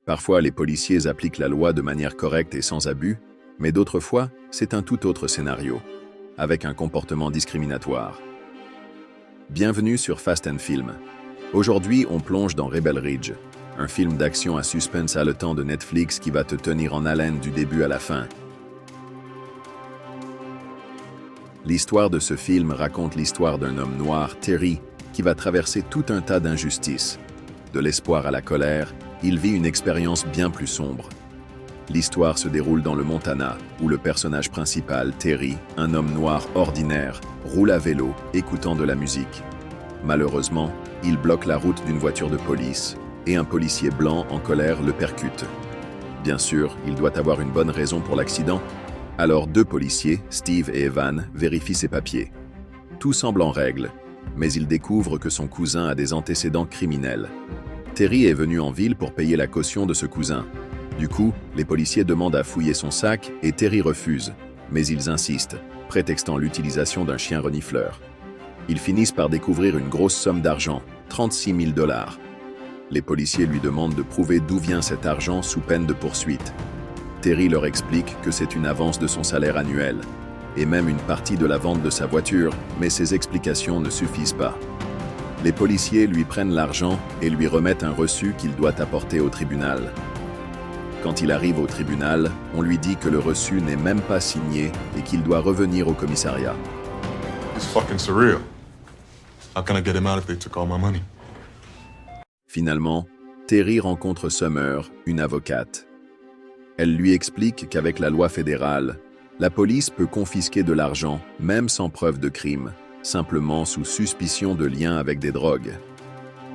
Parfois, les policiers appliquent la loi de manière correcte et sans abus, mais d'autres fois, c'est un tout autre scénario, avec un comportement discriminatoire. Bienvenue sur Fast & Film. Aujourd'hui, on plonge dans Rebel Ridge, un film d'action à suspense haletant de Netflix qui va te tenir en haleine du début à la fin. L'histoire de ce film raconte l'histoire d'un homme noir, Terry, qui va traverser tout un tas d'injustices. De l'espoir à la colère, il vit une expérience bien plus sombre. L'histoire se déroule dans le Montana, où le personnage principal, Terry, un homme noir ordinaire, roule à vélo, écoutant de la musique. Malheureusement, il bloque la route d'une voiture de police, et un policier blanc en colère le percute. Bien sûr, il doit avoir une bonne raison pour l'accident. Alors deux policiers, Steve et Evan, vérifient ses papiers. Tout semble en règle, mais ils découvrent que son cousin a des antécédents criminels. Terry est venu en ville pour payer la caution de ce cousin. Du coup, les policiers demandent à fouiller son sac et Terry refuse, mais ils insistent, prétextant l'utilisation d'un chien renifleur. Ils finissent par découvrir une grosse somme d'argent, 36 000 $. Les policiers lui demandent de prouver d'où vient cet argent sous peine de poursuite. Terry leur explique que c'est une avance de son salaire annuel, et même une partie de la vente de sa voiture, mais ces explications ne suffisent pas. Les policiers lui prennent l'argent et lui remettent un reçu qu'il doit apporter au tribunal. Quand il arrive au tribunal, on lui dit que le reçu n'est même pas signé et qu'il doit revenir au commissariat. It's fucking surreal. How can I get him out if they took all my money? Finalement, Terry rencontre Summer, une avocate. Elle lui explique qu'avec la loi fédérale, la police peut confisquer de l'argent, même sans preuve de crime, simplement sous suspicion de lien avec des drogues.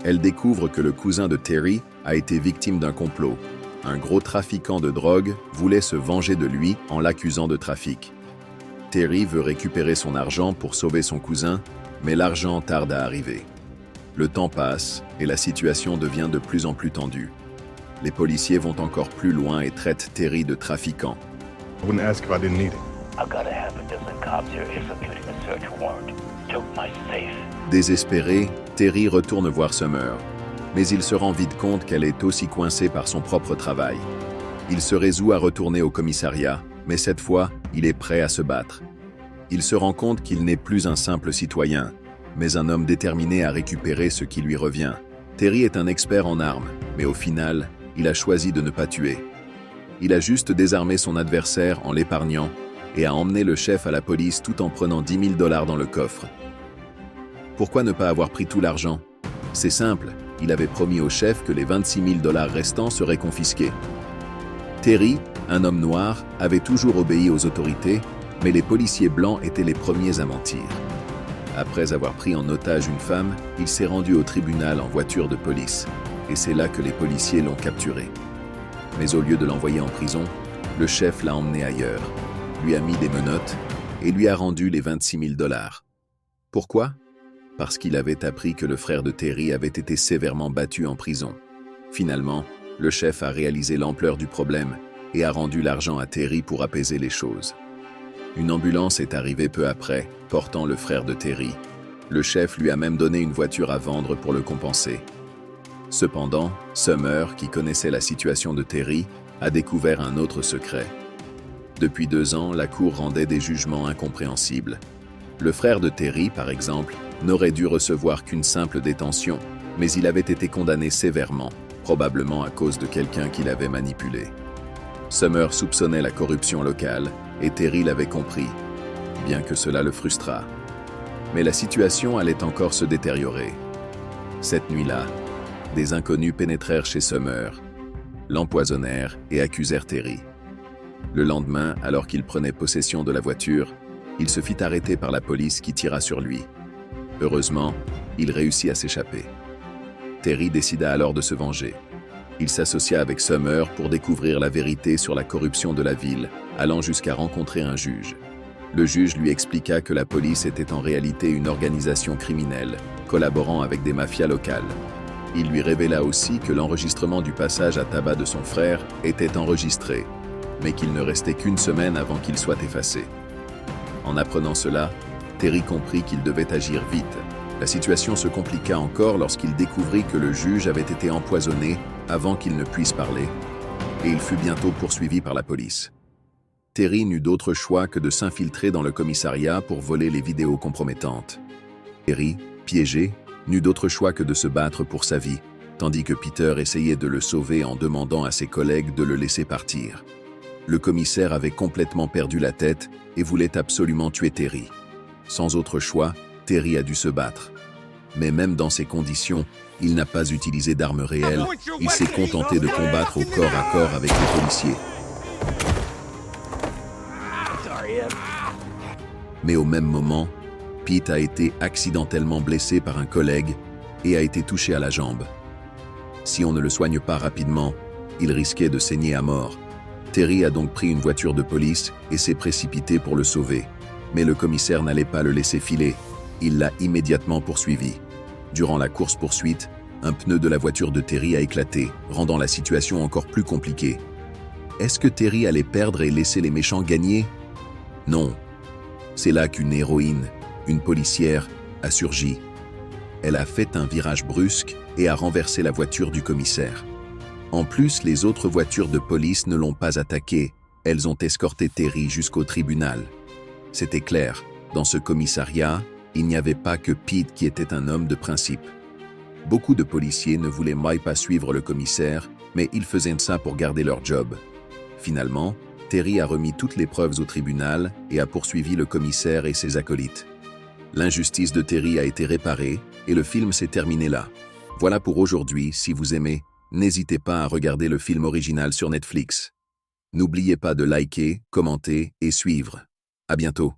Elle découvre que le cousin de Terry a été victime d'un complot. Un gros trafiquant de drogue voulait se venger de lui en l'accusant de trafic. Terry veut récupérer son argent pour sauver son cousin, mais l'argent tarde à arriver. Le temps passe et la situation devient de plus en plus tendue. Les policiers vont encore plus loin et traitent Terry de trafiquant. I wouldn't ask if I didn't need it. I've got a half a dozen cops here executing a search warrant. Took my safe. Désespéré, Terry retourne voir Summer, mais il se rend vite compte qu'elle est aussi coincée par son propre travail. Il se résout à retourner au commissariat, mais cette fois, il est prêt à se battre. Il se rend compte qu'il n'est plus un simple citoyen, mais un homme déterminé à récupérer ce qui lui revient. Terry est un expert en armes, mais au final, il a choisi de ne pas tuer. Il a juste désarmé son adversaire en l'épargnant et a emmené le chef à la police tout en prenant 10 000 $ dans le coffre. Pourquoi ne pas avoir pris tout l'argent? C'est simple, il avait promis au chef que les 26 000 $ restants seraient confisqués. Terry, un homme noir, avait toujours obéi aux autorités, mais les policiers blancs étaient les premiers à mentir. Après avoir pris en otage une femme, il s'est rendu au tribunal en voiture de police, et c'est là que les policiers l'ont capturé. Mais au lieu de l'envoyer en prison, le chef l'a emmené ailleurs, lui a mis des menottes et lui a rendu les 26 000 $. Pourquoi? Parce qu'il avait appris que le frère de Terry avait été sévèrement battu en prison. Finalement, le chef a réalisé l'ampleur du problème et a rendu l'argent à Terry pour apaiser les choses. Une ambulance est arrivée peu après, portant le frère de Terry. Le chef lui a même donné une voiture à vendre pour le compenser. Cependant, Summer, qui connaissait la situation de Terry, a découvert un autre secret. Depuis 2 ans, la cour rendait des jugements incompréhensibles. Le frère de Terry, par exemple, n'aurait dû recevoir qu'une simple détention, mais il avait été condamné sévèrement, probablement à cause de quelqu'un qui l'avait manipulé. Summer soupçonnait la corruption locale, et Terry l'avait compris, bien que cela le frustrât. Mais la situation allait encore se détériorer. Cette nuit-là, des inconnus pénétrèrent chez Summer, l'empoisonnèrent et accusèrent Terry. Le lendemain, alors qu'il prenait possession de la voiture, il se fit arrêter par la police qui tira sur lui. Heureusement, il réussit à s'échapper. Terry décida alors de se venger. Il s'associa avec Summer pour découvrir la vérité sur la corruption de la ville, allant jusqu'à rencontrer un juge. Le juge lui expliqua que la police était en réalité une organisation criminelle, collaborant avec des mafias locales. Il lui révéla aussi que l'enregistrement du passage à tabac de son frère était enregistré, mais qu'il ne restait qu'une semaine avant qu'il soit effacé. En apprenant cela, Terry comprit qu'il devait agir vite. La situation se compliqua encore lorsqu'il découvrit que le juge avait été empoisonné avant qu'il ne puisse parler, et il fut bientôt poursuivi par la police. Terry n'eut d'autre choix que de s'infiltrer dans le commissariat pour voler les vidéos compromettantes. Terry, piégé, n'eut d'autre choix que de se battre pour sa vie, tandis que Peter essayait de le sauver en demandant à ses collègues de le laisser partir. Le commissaire avait complètement perdu la tête et voulait absolument tuer Terry. Sans autre choix, Terry a dû se battre. Mais même dans ces conditions, il n'a pas utilisé d'armes réelles, il s'est contenté de combattre au corps à corps avec les policiers. Mais au même moment, Pete a été accidentellement blessé par un collègue et a été touché à la jambe. Si on ne le soigne pas rapidement, il risquait de saigner à mort. Terry a donc pris une voiture de police et s'est précipité pour le sauver. Mais le commissaire n'allait pas le laisser filer. Il l'a immédiatement poursuivi. Durant la course-poursuite, un pneu de la voiture de Terry a éclaté, rendant la situation encore plus compliquée. Est-ce que Terry allait perdre et laisser les méchants gagner? Non. C'est là qu'une héroïne, une policière, a surgi. Elle a fait un virage brusque et a renversé la voiture du commissaire. En plus, les autres voitures de police ne l'ont pas attaqué. Elles ont escorté Terry jusqu'au tribunal. C'était clair, dans ce commissariat, il n'y avait pas que Pete qui était un homme de principe. Beaucoup de policiers ne voulaient pas suivre le commissaire, mais ils faisaient ça pour garder leur job. Finalement, Terry a remis toutes les preuves au tribunal et a poursuivi le commissaire et ses acolytes. L'injustice de Terry a été réparée et le film s'est terminé là. Voilà pour aujourd'hui, si vous aimez, n'hésitez pas à regarder le film original sur Netflix. N'oubliez pas de liker, commenter et suivre. À bientôt.